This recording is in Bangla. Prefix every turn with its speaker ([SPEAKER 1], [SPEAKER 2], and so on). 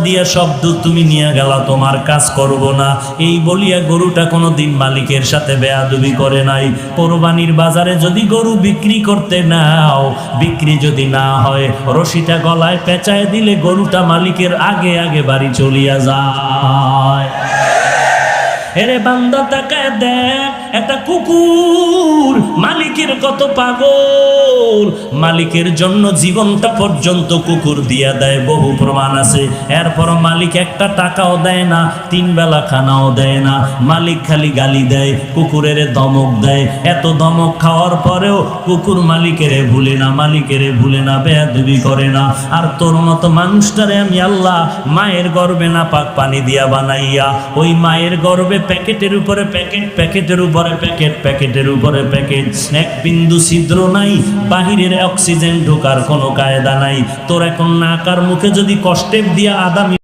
[SPEAKER 1] দিয়া সব দুধ তুমি নিয়ে গেলা, তোমার কাজ করব না। এই বলিয়া গরুটা কোনোদিন মালিকের সাথে বেয়াদবি করে নাই। কোরবানির বাজারে যদি গরু বিক্রি করতে নাও, বিক্রি যদি না হয়, রশিটা গলায় পেঁচায় দিলে গরুটা মালিকের আগে আগে বাড়ি চলিয়া যায়। এরে বান্দা তাকায় দেখ, একটা কুকুর মালিকের কত পাগল, মালিকের জন্য জীবনটা পর্যন্ত কুকুর দিয়া দেয়, বহু প্রমাণ আছে। এরপর মালিক একটা টাকাও দেয় না, 3 বেলা খানাও দেয় না, মালিক খালি গালি দেয়, কুকুরের ধমক দেয়। এত ধমক খাওয়ার পরেও কুকুর মালিকেরে ভুলে না, মালিকেরে ভুলে না, বেয়াদবি করে না। আর তোর মতো মানুষটারে আমি আল্লাহ মায়ের গর্ভে না পাক পানি দিয়া বানাইয়া, ওই মায়ের গর্ভে প্যাকেটের উপরে প্যাকেট, প্যাকেটের উপরে প্যাকেট, প্যাকেটের উপরে প্যাকেট, এক বিন্দু ছিদ্র নাই, বাহিরের অক্সিজেন ঢোকার কোনো কায়দা নাই। তোর এখন নাকার মুখে যদি কষ্টেপ দিয়া আদামি